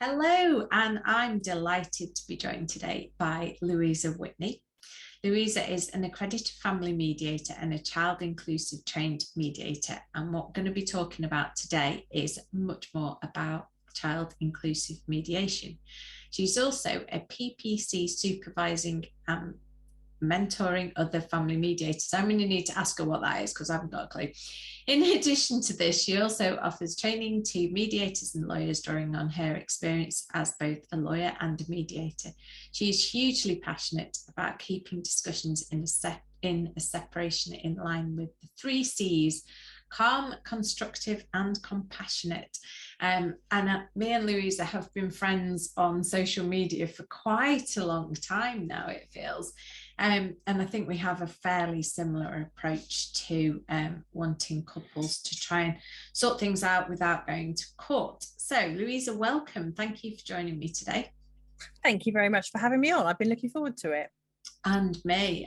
Hello, and I'm delighted to be joined today by Louisa Whitney. Louisa is an accredited family mediator and a child inclusive trained mediator. And what we're going to be talking about today is much more about child inclusive mediation. She's also a PPC supervising and mentoring other family mediators. I'm going to need to ask her what that is because I haven't got a clue. In addition to this, she also offers training to mediators and lawyers, drawing on her experience as both a lawyer and a mediator. She is hugely passionate about keeping discussions in a separation in line with the 3 C's: calm, constructive, and compassionate. Me and Louisa have been friends on social media for quite a long time now, it feels. And I think we have a fairly similar approach to wanting couples to try and sort things out without going to court. So, Louisa, welcome. Thank you for joining me today. Thank you very much for having me on. I've been looking forward to it. And me.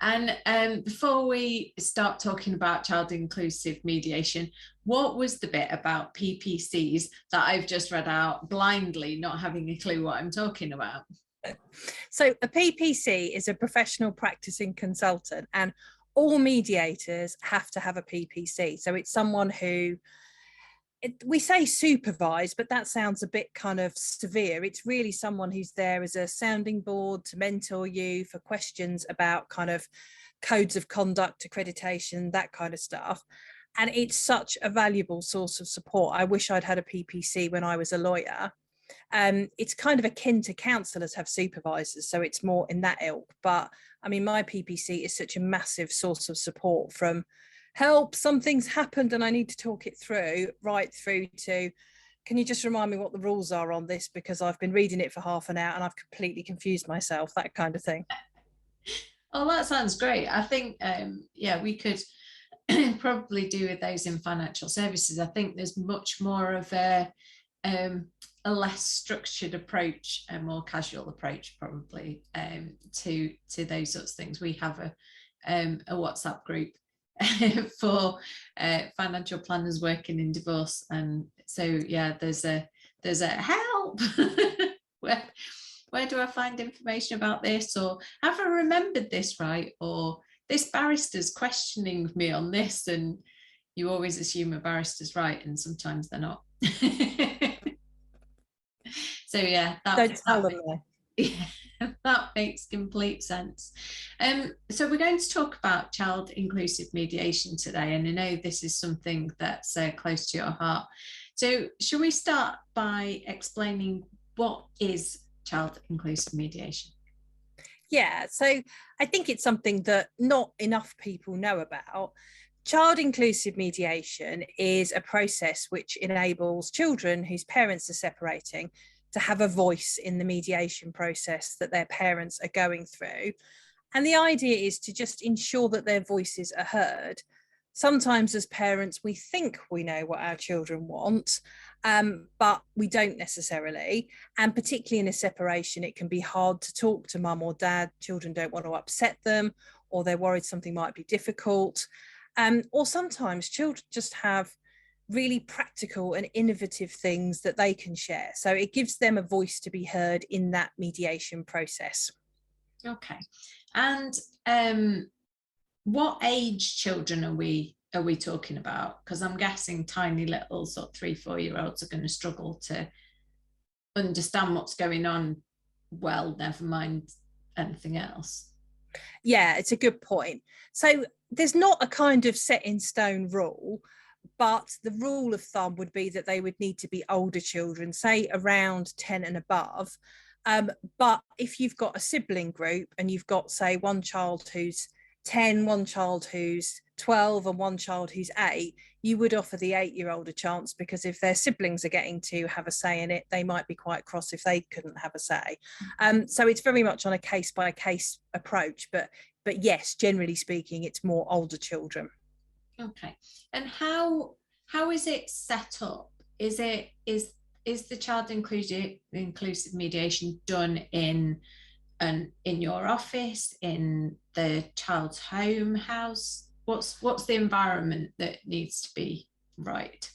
And before we start talking about child inclusive mediation, what was the bit about PPCs that I've just read out blindly, not having a clue what I'm talking about? So a PPC is a professional practicing consultant, and all mediators have to have a PPC. So it's someone who, we say supervise, but that sounds a bit kind of severe. It's really someone who's there as a sounding board to mentor you for questions about kind of codes of conduct, accreditation, that kind of stuff. And it's such a valuable source of support. I wish I'd had a PPC when I was a lawyer. It's kind of akin to counsellors have supervisors, so it's more in that ilk. But I mean, my PPC is such a massive source of support, from help, something's happened and I need to talk it through, right through to, can you just remind me what the rules are on this, because I've been reading it for half an hour and I've completely confused myself, that kind of thing. Oh, that sounds great. I think, yeah, we could probably do with those in financial services. I think there's much more of a less structured approach, a more casual approach probably to those sorts of things. We have a WhatsApp group for financial planners working in divorce, and so yeah, there's a help. where do I find information about this, or have I remembered this right, or this barrister's questioning me on this, and you always assume a barrister's right and sometimes they're not. So yeah, that makes complete sense. So we're going to talk about child inclusive mediation today, and I know this is something that's close to your heart. So should we start by explaining what is child inclusive mediation? Yeah, so I think it's something that not enough people know about. Child inclusive mediation is a process which enables children whose parents are separating to have a voice in the mediation process that their parents are going through. And the idea is to just ensure that their voices are heard. Sometimes as parents, we think we know what our children want, but we don't necessarily. And particularly in a separation, it can be hard to talk to mum or dad. Children don't want to upset them, or they're worried something might be difficult. Or sometimes children just have really practical and innovative things that they can share. So it gives them a voice to be heard in that mediation process. Okay. And what age children are we talking about? Because I'm guessing tiny little sort of 3-4-year-olds are going to struggle to understand what's going on. Well, never mind anything else. Yeah, it's a good point. So there's not a kind of set in stone rule, but the rule of thumb would be that they would need to be older children, say around 10 and above. But if you've got a sibling group and you've got, say, one child who's 10, one child who's 12 and one child who's 8, you would offer the 8-year-old a chance, because if their siblings are getting to have a say in it, they might be quite cross if they couldn't have a say. So it's very much on a case-by-case approach, but yes, generally speaking, it's more older children. Okay. And how is it set up? Is the child inclusive mediation done in your office, in the child's house? What's the environment that needs to be right?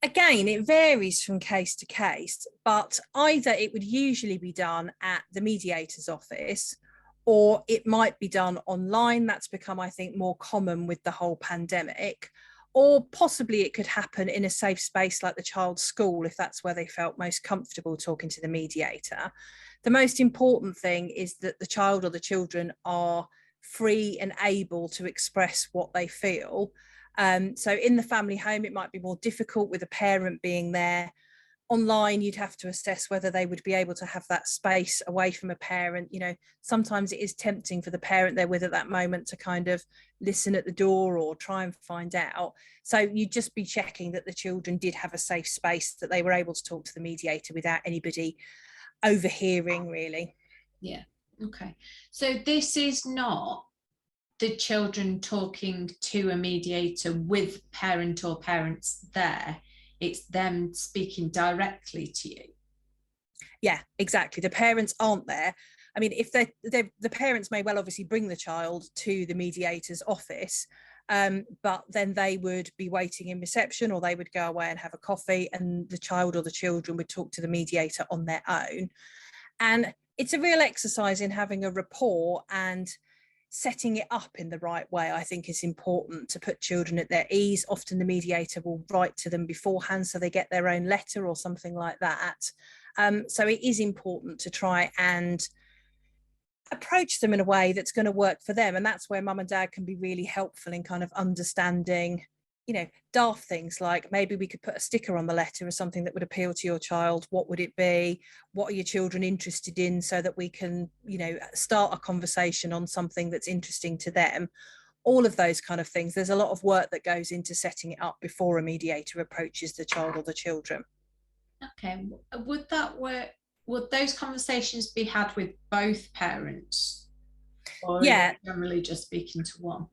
Again, it varies from case to case, but either it would usually be done at the mediator's office, or it might be done online. That's become, I think, more common with the whole pandemic. Or possibly it could happen in a safe space like the child's school, if that's where they felt most comfortable talking to the mediator. The most important thing is that the child or the children are free and able to express what they feel. So in the family home, it might be more difficult with a parent being there. Online, you'd have to assess whether they would be able to have that space away from a parent. You know, sometimes it is tempting for the parent they're with at that moment to kind of listen at the door or try and find out. So you'd just be checking that the children did have a safe space, that they were able to talk to the mediator without anybody overhearing, really. Yeah. Okay. So this is not the children talking to a mediator with parent or parents there. It's them speaking directly to you. Yeah, exactly. The parents aren't there. I mean, if the parents may well obviously bring the child to the mediator's office, but then they would be waiting in reception, or they would go away and have a coffee, and the child or the children would talk to the mediator on their own. And it's a real exercise in having a rapport and setting it up in the right way. I think is important to put children at their ease. Often the mediator will write to them beforehand, so they get their own letter or something like that. So it is important to try and approach them in a way that's going to work for them. And that's where mum and dad can be really helpful in kind of understanding, you know, daft things like maybe we could put a sticker on the letter or something that would appeal to your child. What would it be? What are your children interested in, so that we can, you know, start a conversation on something that's interesting to them. All of those kind of things. There's a lot of work that goes into setting it up before a mediator approaches the child or the children. Okay. Would that work? Would those conversations be had with both parents, or Yeah, generally just speaking to one?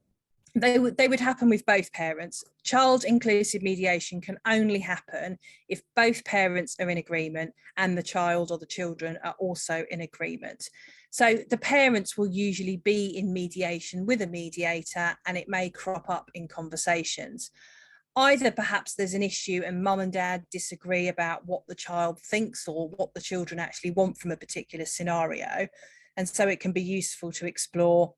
They would happen with both parents. Child inclusive mediation can only happen if both parents are in agreement and the child or the children are also in agreement. So the parents will usually be in mediation with a mediator, and it may crop up in conversations. Either perhaps there's an issue and mum and dad disagree about what the child thinks or what the children actually want from a particular scenario. And so it can be useful to explore,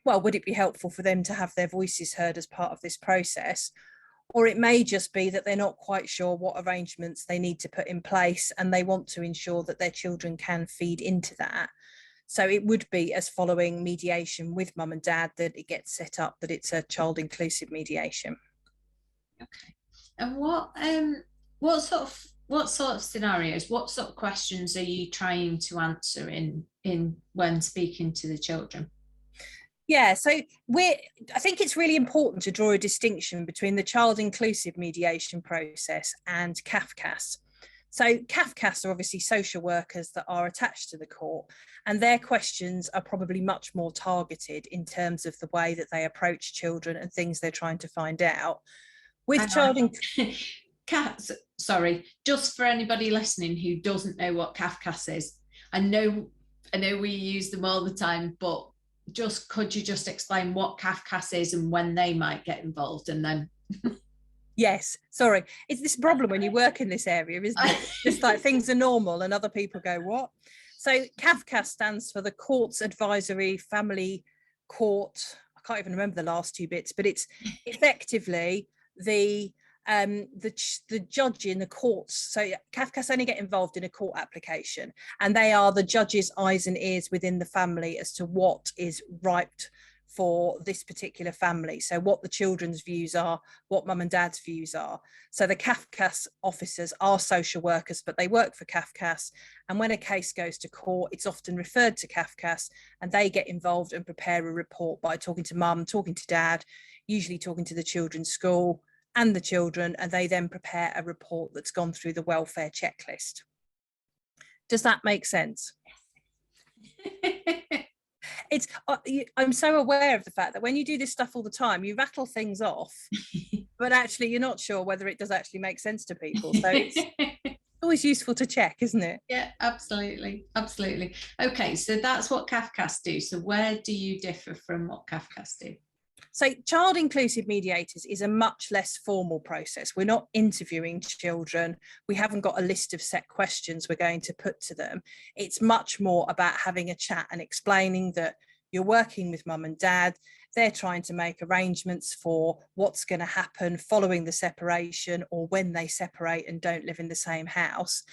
well, would it be helpful for them to have their voices heard as part of this process? Or it may just be that they're not quite sure what arrangements they need to put in place, and they want to ensure that their children can feed into that. So it would be as following mediation with mum and dad that it gets set up, that it's a child inclusive mediation. Okay. And what sort of scenarios, what sort of questions are you trying to answer in when speaking to the children? Yeah, so I think it's really important to draw a distinction between the child inclusive mediation process and CAFCAS. So CAFCAS are obviously social workers that are attached to the court, and their questions are probably much more targeted in terms of the way that they approach children and things they're trying to find out. With child sorry, just for anybody listening who doesn't know what CAFCAS is, I know we use them all the time, but could you just explain what CAFCAS is and when they might get involved? And then Yes, sorry, it's this problem when you work in this area, isn't it? Just like things are normal and other people go, what? So CAFCAS stands for the Courts Advisory Family Court. I can't even remember the last two bits, but it's effectively the judge in the courts. So CAFCAS only get involved in a court application, and they are the judge's eyes and ears within the family as to what is right for this particular family. So what the children's views are, what mum and dad's views are. So the CAFCAS officers are social workers, but they work for CAFCAS. And when a case goes to court, it's often referred to CAFCAS, and they get involved and prepare a report by talking to mum, talking to dad, usually talking to the children's school and the children, and they then prepare a report that's gone through the welfare checklist. Does that make sense? It's I'm so aware of the fact that when you do this stuff all the time, you rattle things off, but actually you're not sure whether it does actually make sense to people. So it's always useful to check, isn't it? Yeah, absolutely. Okay, so that's what CAFCAS do. So where do you differ from what CAFCAS do? So child inclusive mediators is a much less formal process. We're not interviewing children. We haven't got a list of set questions we're going to put to them. It's much more about having a chat and explaining that you're working with mum and dad. They're trying to make arrangements for what's going to happen following the separation or when they separate and don't live in the same house.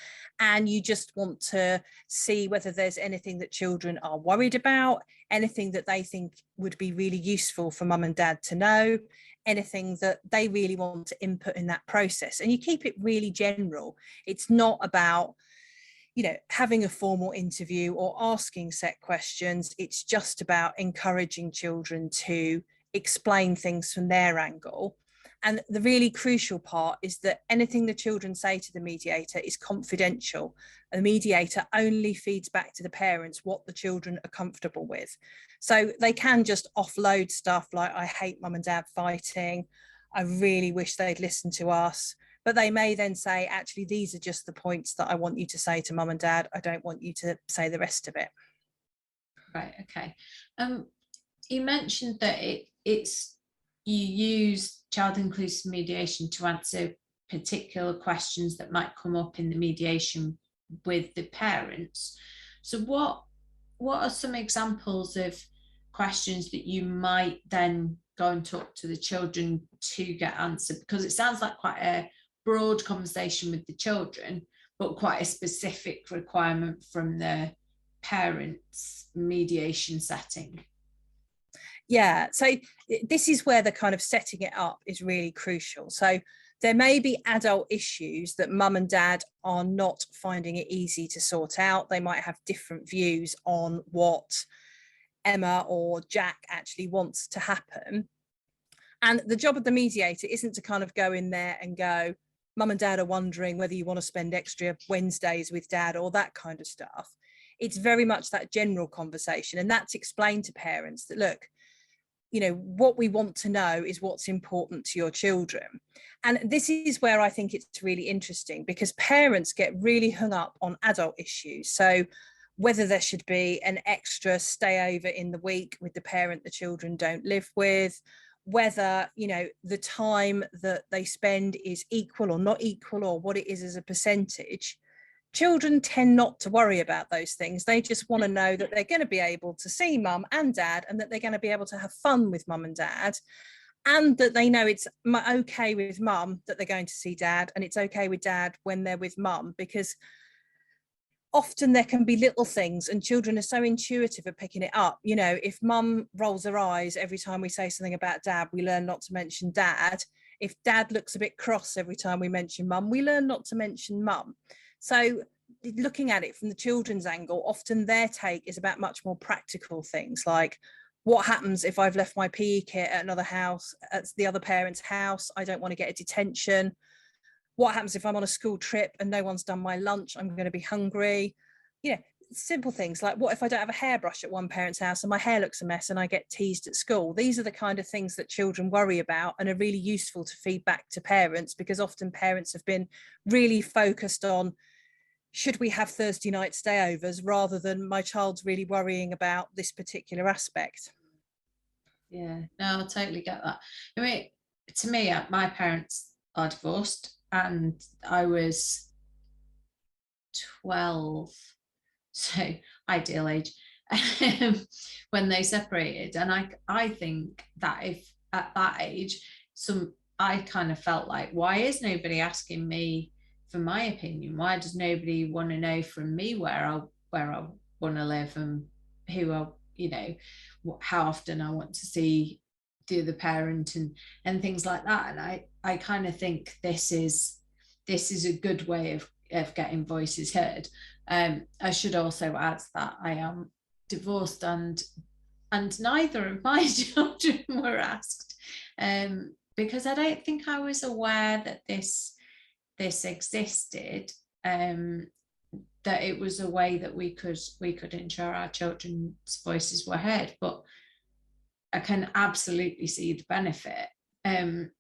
And you just want to see whether there's anything that children are worried about, anything that they think would be really useful for mum and dad to know, anything that they really want to input in that process. And you keep it really general. It's not about, having a formal interview or asking set questions. It's just about encouraging children to explain things from their angle. And the really crucial part is that anything the children say to the mediator is confidential. The mediator only feeds back to the parents what the children are comfortable with. So they can just offload stuff like, I hate mum and dad fighting. I really wish they'd listen to us. But they may then say, actually, these are just the points that I want you to say to mum and dad. I don't want you to say the rest of it. Right, okay. You mentioned that it's you use child inclusive mediation to answer particular questions that might come up in the mediation with the parents. So what are some examples of questions that you might then go and talk to the children to get answered? Because it sounds like quite a broad conversation with the children, but quite a specific requirement from the parents' mediation setting. Yeah, so this is where the kind of setting it up is really crucial. So there may be adult issues that mum and dad are not finding it easy to sort out. They might have different views on what Emma or Jack actually wants to happen. And the job of the mediator isn't to kind of go in there and go, mum and dad are wondering whether you want to spend extra Wednesdays with dad or that kind of stuff. It's very much that general conversation. And that's explained to parents that, look, what we want to know is what's important to your children. And this is where I think it's really interesting, because parents get really hung up on adult issues. So whether there should be an extra stay over in the week with the parent the children don't live with, whether, the time that they spend is equal or not equal, or what it is as a percentage. Children tend not to worry about those things. They just want to know that they're going to be able to see mum and dad, and that they're going to be able to have fun with mum and dad, and that they know it's okay with mum that they're going to see dad, and it's okay with dad when they're with mum, because often there can be little things and children are so intuitive at picking it up. If mum rolls her eyes every time we say something about dad, we learn not to mention dad. If dad looks a bit cross every time we mention mum, we learn not to mention mum. So looking at it from the children's angle, often their take is about much more practical things, like what happens if I've left my PE kit at another house, at the other parent's house? I don't want to get a detention. What happens if I'm on a school trip and no one's done my lunch? I'm going to be hungry. Simple things like, what if I don't have a hairbrush at one parent's house and my hair looks a mess and I get teased at school? These are the kind of things that children worry about and are really useful to feed back to parents, because often parents have been really focused on, should we have Thursday night stayovers, rather than my child's really worrying about this particular aspect. Yeah, no, I totally get that. I mean, to me, my parents are divorced, and I was 12, so ideal age, when they separated. And I think that if at that age, I kind of felt like, why is nobody asking me for my opinion? Why does nobody want to know from me where I want to live, and how often I want to see the other parent, and things like that? And I kind of think this is a good way of getting voices heard. I should also add that I am divorced, and neither of my children were asked, because I don't think I was aware that this existed, that it was a way that we could ensure our children's voices were heard. But I can absolutely see the benefit.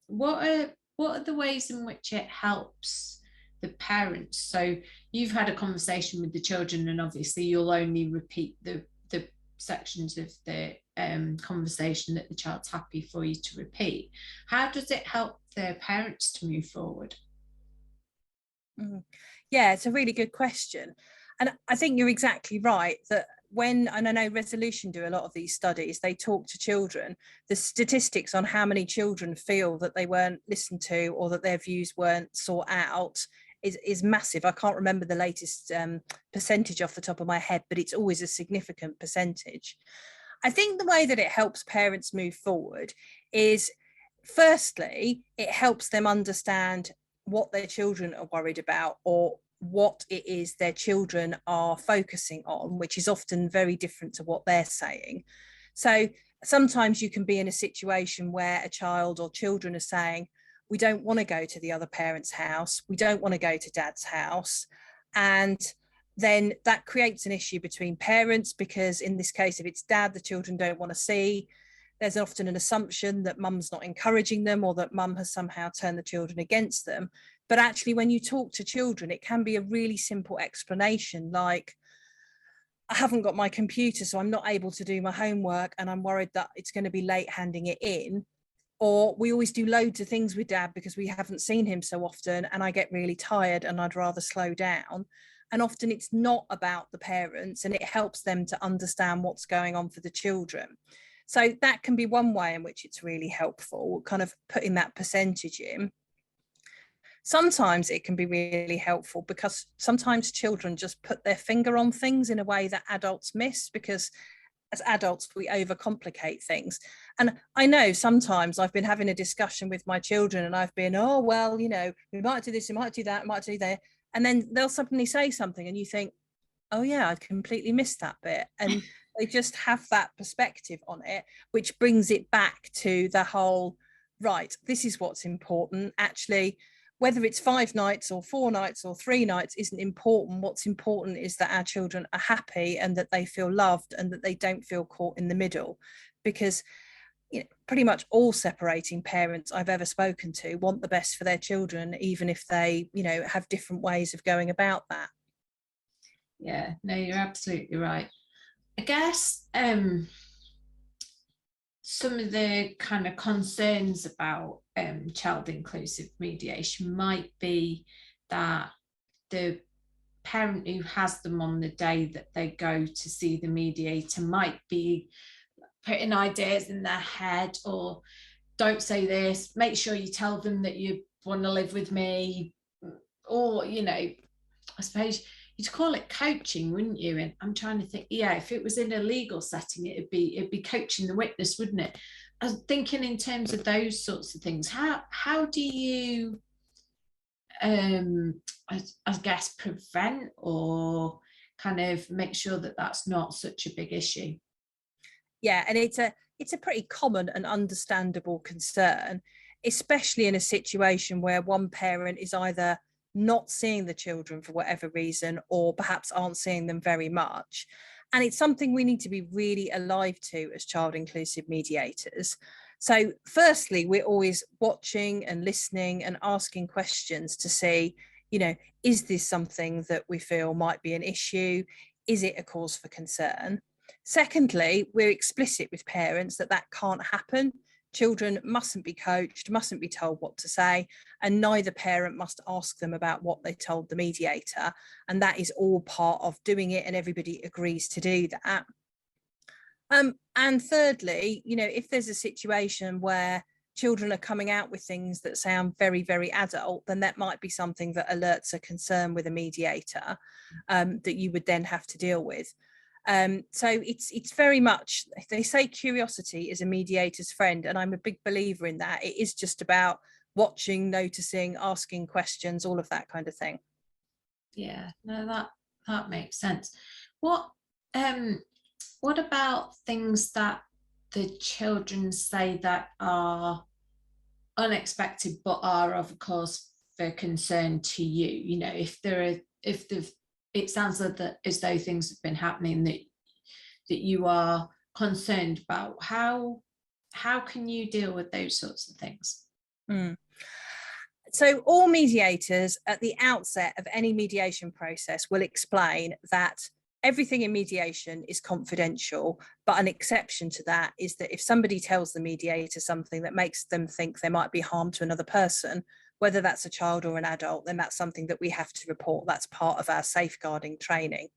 What are the ways in which it helps the parents? So you've had a conversation with the children, and obviously you'll only repeat the sections of the conversation that the child's happy for you to repeat, how does it help the parents to move forward? Yeah, it's a really good question. And I think you're exactly right that when, and I know Resolution do a lot of these studies, they talk to children, the statistics on how many children feel that they weren't listened to or that their views weren't sought out is massive. I can't remember the latest percentage off the top of my head, but it's always a significant percentage. I think the way that it helps parents move forward is, firstly, it helps them understand what their children are worried about or what it is their children are focusing on, which is often very different to what they're saying. So sometimes you can be in a situation where a child or children are saying, we don't want to go to the other parent's house, we don't want to go to dad's house. And then that creates an issue between parents, because in this case, if it's dad the children don't want to see, there's often an assumption that mum's not encouraging them or that mum has somehow turned the children against them. But actually, when you talk to children, it can be a really simple explanation, like, I haven't got my computer, so I'm not able to do my homework and I'm worried that it's going to be late handing it in. Or we always do loads of things with dad because we haven't seen him so often and I get really tired and I'd rather slow down. And often it's not about the parents, and it helps them to understand what's going on for the children. So that can be one way in which it's really helpful, kind of putting that percentage in. Sometimes it can be really helpful because sometimes children just put their finger on things in a way that adults miss, because as adults we overcomplicate things. And I know sometimes I've been having a discussion with my children and I've been, oh, well, you know, we might do this, we might do that, we might do that. And then they'll suddenly say something and you think, oh yeah, I completely missed that bit. And they just have that perspective on it, which brings it back to the whole, right, this is what's important. Actually, whether it's 5 nights or 4 nights or 3 nights isn't important. What's important is that our children are happy and that they feel loved and that they don't feel caught in the middle. Because pretty much all separating parents I've ever spoken to want the best for their children, even if they, have different ways of going about that. Yeah, no, you're absolutely right. I guess some of the kind of concerns about child inclusive mediation might be that the parent who has them on the day that they go to see the mediator might be putting ideas in their head, or don't say this, make sure you tell them that you want to live with me, or I suppose you'd call it coaching, wouldn't you? And I'm trying to think, yeah, if it was in a legal setting, it'd be coaching the witness, wouldn't it? I was thinking in terms of those sorts of things. How do you I guess prevent or kind of make sure that that's not such a big issue? Yeah, and it's a pretty common and understandable concern, especially in a situation where one parent is either not seeing the children for whatever reason, or perhaps aren't seeing them very much. And it's something we need to be really alive to as child inclusive mediators. So firstly, we're always watching and listening and asking questions to see, is this something that we feel might be an issue? Is it a cause for concern? Secondly, we're explicit with parents that can't happen. Children mustn't be coached, mustn't be told what to say, and neither parent must ask them about what they told the mediator. And that is all part of doing it, and everybody agrees to do that. And thirdly, if there's a situation where children are coming out with things that sound very, very adult, then that might be something that alerts a concern with a mediator that you would then have to deal with. So it's very much, they say curiosity is a mediator's friend, and I'm a big believer in that. It is just about watching, noticing, asking questions, all of that kind of thing. Yeah, no, that makes sense. What about things that the children say that are unexpected but are of cause for concern to you? It sounds as though things have been happening that you are concerned about. How can you deal with those sorts of things? So all mediators at the outset of any mediation process will explain that everything in mediation is confidential, but an exception to that is that if somebody tells the mediator something that makes them think there might be harm to another person, whether that's a child or an adult, then that's something that we have to report. That's part of our safeguarding training.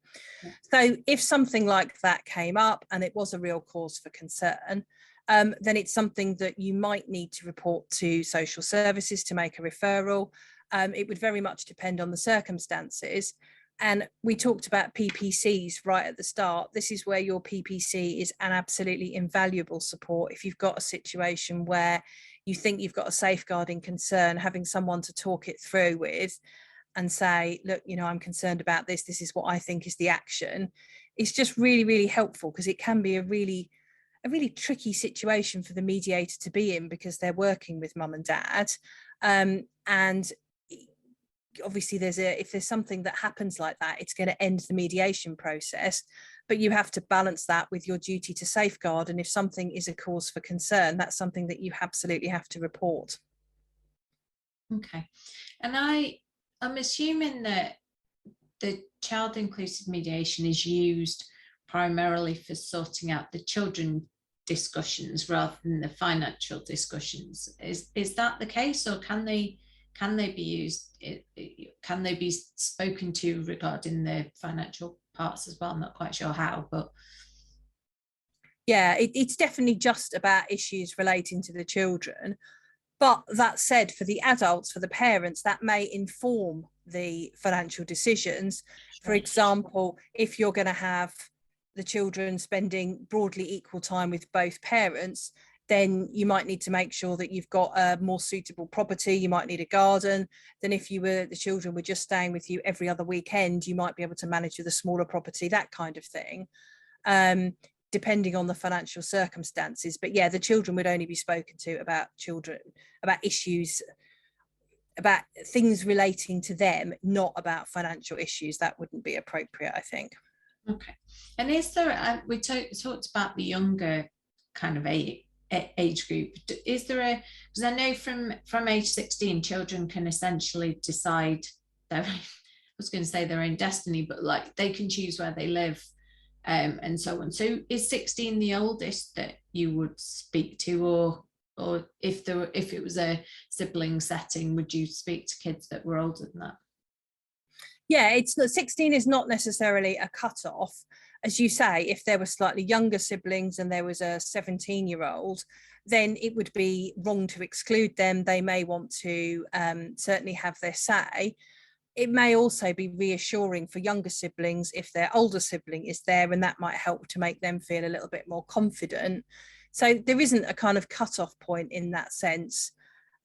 Yeah. So if something like that came up and it was a real cause for concern, then it's something that you might need to report to social services to make a referral. It would very much depend on the circumstances. And we talked about PPCs right at the start. This is where your PPC is an absolutely invaluable support. If you've got a situation where you think you've got a safeguarding concern, having someone to talk it through with and say, look, you know, I'm concerned about this. This is what I think is the action. It's just really, really helpful, because it can be a really tricky situation for the mediator to be in, because they're working with mum and dad. And obviously if there's something that happens like that, it's going to end the mediation process, but you have to balance that with your duty to safeguard. And if something is a cause for concern, that's something that you absolutely have to report. Okay. And I'm assuming that the child inclusive mediation is used primarily for sorting out the children discussions rather than the financial discussions. Is that the case, or can they be used, can they be spoken to regarding the financial parts as well? I'm not quite sure how, but yeah, it's definitely just about issues relating to the children. But that said, for the adults, for the parents, that may inform the financial decisions. For example, if you're going to have the children spending broadly equal time with both parents, then you might need to make sure that you've got a more suitable property. You might need a garden. Then if the children were just staying with you every other weekend, you might be able to manage with a smaller property, that kind of thing, depending on the financial circumstances. But yeah, the children would only be spoken to about issues, about things relating to them, not about financial issues. That wouldn't be appropriate, I think. Okay. And is there, we talked about the younger kind of age group. Is there because I know from age 16, children can essentially decide I was going to say their own destiny, but like they can choose where they live, and so on. So is 16 the oldest that you would speak to, or if it was a sibling setting, would you speak to kids that were older than that? Yeah, it's 16 is not necessarily a cut-off. As you say, if there were slightly younger siblings and there was a 17-year-old, then it would be wrong to exclude them. They may want to certainly have their say. It may also be reassuring for younger siblings if their older sibling is there, and that might help to make them feel a little bit more confident. So there isn't a kind of cut-off point in that sense.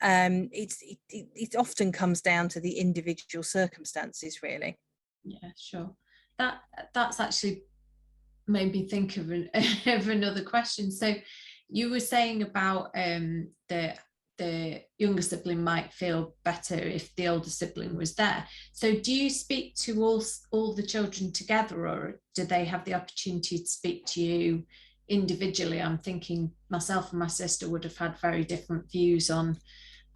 It often comes down to the individual circumstances, really. Yeah, sure. That's actually made me think of another question. So you were saying about the younger sibling might feel better if the older sibling was there. So do you speak to all the children together, or do they have the opportunity to speak to you individually? I'm thinking myself and my sister would have had very different views on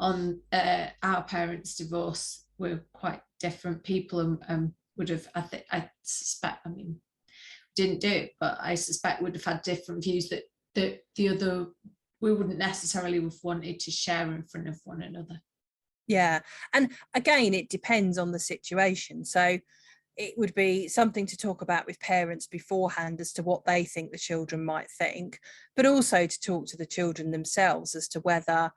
our parents' divorce. We're quite different people, and would have, I suspect, I mean, didn't do it, but I suspect would have had different views that the other, we wouldn't necessarily have wanted to share in front of one another. Yeah, and again, it depends on the situation. So it would be something to talk about with parents beforehand as to what they think the children might think, but also to talk to the children themselves as to whether,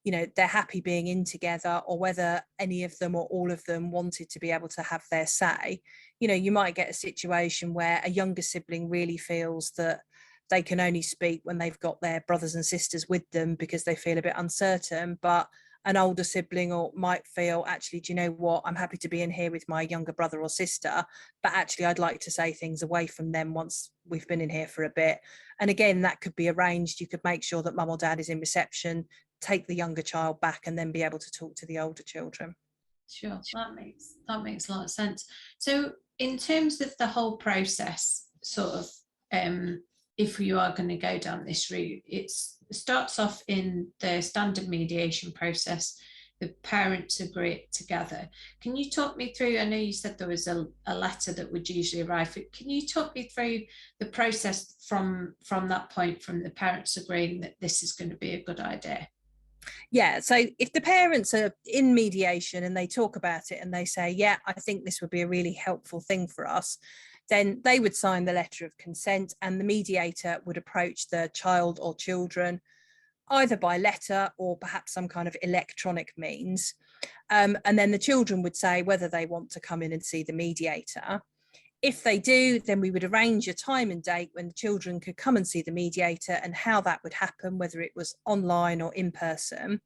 you know, they're happy being in together, or whether any of them or all of them wanted to be able to have their say. You know, you might get a situation where a younger sibling really feels that they can only speak when they've got their brothers and sisters with them because they feel a bit uncertain, but an older sibling might feel, actually, do you know what, I'm happy to be in here with my younger brother or sister, but actually I'd like to say things away from them once we've been in here for a bit. And again, that could be arranged. You could make sure that mum or dad is in reception, take the younger child back, and then be able to talk to the older children. Sure, that makes a lot of sense. So in terms of the whole process, sort of, if you are going to go down this route, it starts off in the standard mediation process. the parents agree together. Can you talk me through, I know you said there was a letter that would usually arrive. Can you talk me through the process from that point, from the parents agreeing that this is going to be a good idea? Yeah, so if the parents are in mediation and they talk about it and they say, yeah, I think this would be a really helpful thing for us, then they would sign the letter of consent, and the mediator would approach the child or children either by letter or perhaps some kind of electronic means. And then the children would say whether they want to come in and see the mediator. If they do, then we would arrange a time and date when the children could come and see the mediator, and how that would happen, whether it was online or in person.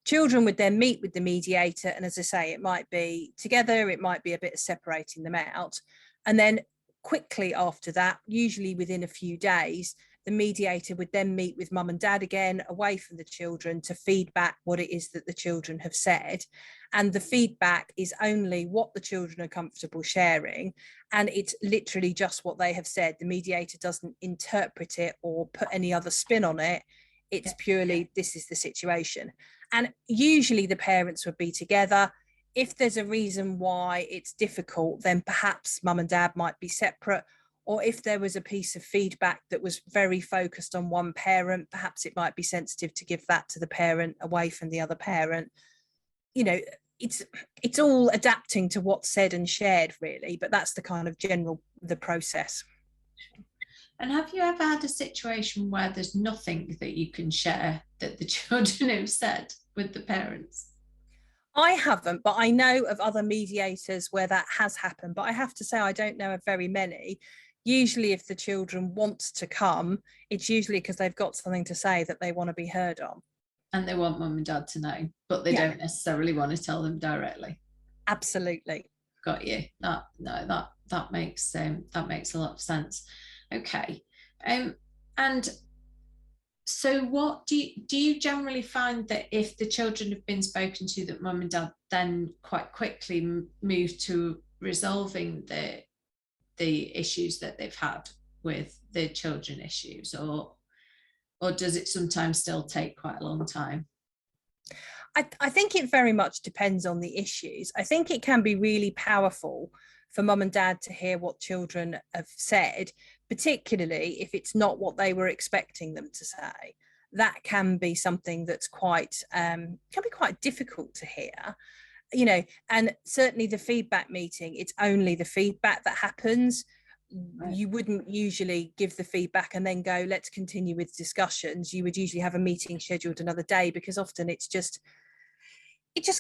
Children would then meet with the mediator, and as I say, it might be together, it might be a bit of separating them out. And then quickly after that, usually within a few days, the mediator would then meet with mum and dad again, away from the children, to feedback what it is that the children have said. And the feedback is only what the children are comfortable sharing, and it's literally just what they have said. The mediator doesn't interpret it or put any other spin on it. It's purely, this is the situation. And usually the parents would be together. If there's a reason why it's difficult, then perhaps mum and dad might be separate. Or if there was a piece of feedback that was very focused on one parent, perhaps it might be sensitive to give that to the parent away from the other parent. You know, it's all adapting to what's said and shared, really, but that's the kind of the process. And have you ever had a situation where there's nothing that you can share that the children have said with the parents? I haven't, but I know of other mediators where that has happened. But I have to say, I don't know of very many. Usually if the children want to come, it's usually because they've got something to say that they want to be heard on. And they want mum and dad to know, but they don't necessarily want to tell them directly. Absolutely. Got you. That makes a lot of sense. Okay. And so what do you generally find that if the children have been spoken to, that mum and dad then quite quickly move to resolving the issues that they've had with the children issues, or does it sometimes still take quite a long time? I think it very much depends on the issues. I think it can be really powerful for mum and dad to hear what children have said, particularly if it's not what they were expecting them to say. That can be something that's quite difficult to hear, you know. And certainly the feedback meeting, it's only the feedback that happens. Right. You wouldn't usually give the feedback and then go, let's continue with discussions. You would usually have a meeting scheduled another day, because often it just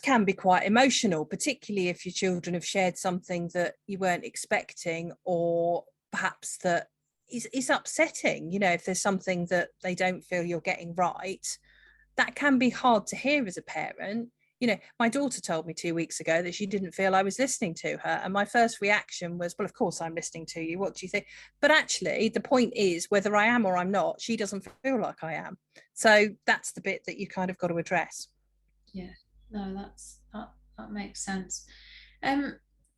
can be quite emotional, particularly if your children have shared something that you weren't expecting, or perhaps that is upsetting. You know, if there's something that they don't feel you're getting right, that can be hard to hear as a parent. You know, my daughter told me 2 weeks ago that she didn't feel I was listening to her. And my first reaction was, well, of course I'm listening to you. What do you think? But actually, the point is, whether I am or I'm not, she doesn't feel like I am. So that's the bit that you kind of got to address. Yeah, no, that makes sense.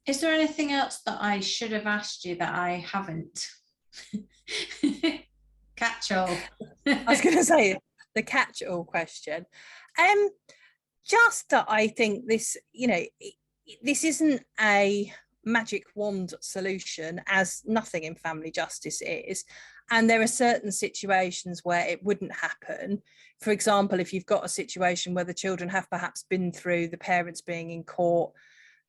Is there anything else that I should have asked you that I haven't? Catch-all. I was going to say the catch-all question. Just that I think this, you know, this isn't a magic wand solution, as nothing in family justice is. And there are certain situations where it wouldn't happen. For example, if you've got a situation where the children have perhaps been through the parents being in court,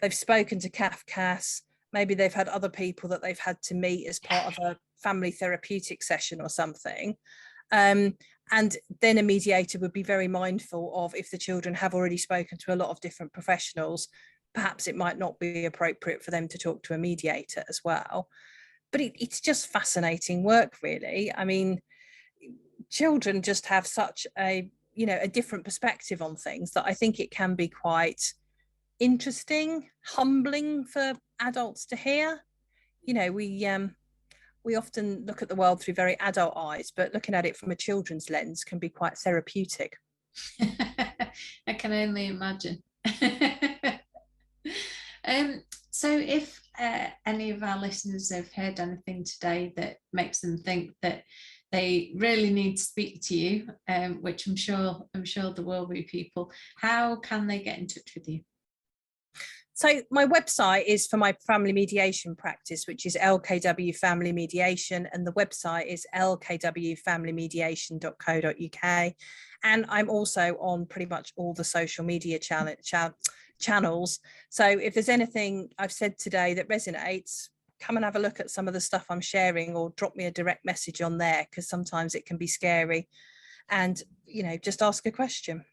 they've spoken to CAFCAS, maybe they've had other people that they've had to meet as part of a family therapeutic session or something. And then a mediator would be very mindful of, if the children have already spoken to a lot of different professionals, perhaps it might not be appropriate for them to talk to a mediator as well. But it's just fascinating work, really. I mean, children just have such a different perspective on things that I think it can be quite interesting, humbling for adults to hear. You know, we often look at the world through very adult eyes, but looking at it from a children's lens can be quite therapeutic. I can only imagine. So if any of our listeners have heard anything today that makes them think that they really need to speak to you, which I'm sure there will be people. How can they get in touch with you? So my website is for my family mediation practice, which is LKW Family Mediation, and the website is lkwfamilymediation.co.uk. And I'm also on pretty much all the social media channels. So if there's anything I've said today that resonates, come and have a look at some of the stuff I'm sharing, or drop me a direct message on there, because sometimes it can be scary. And, you know, just ask a question.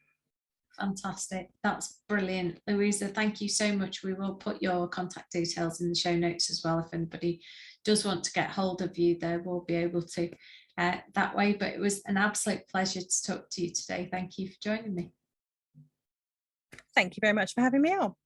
Fantastic. That's brilliant. Louisa, thank you so much. We will put your contact details in the show notes as well. If anybody does want to get hold of you, they will be able to that way. But it was an absolute pleasure to talk to you today. Thank you for joining me. Thank you very much for having me on.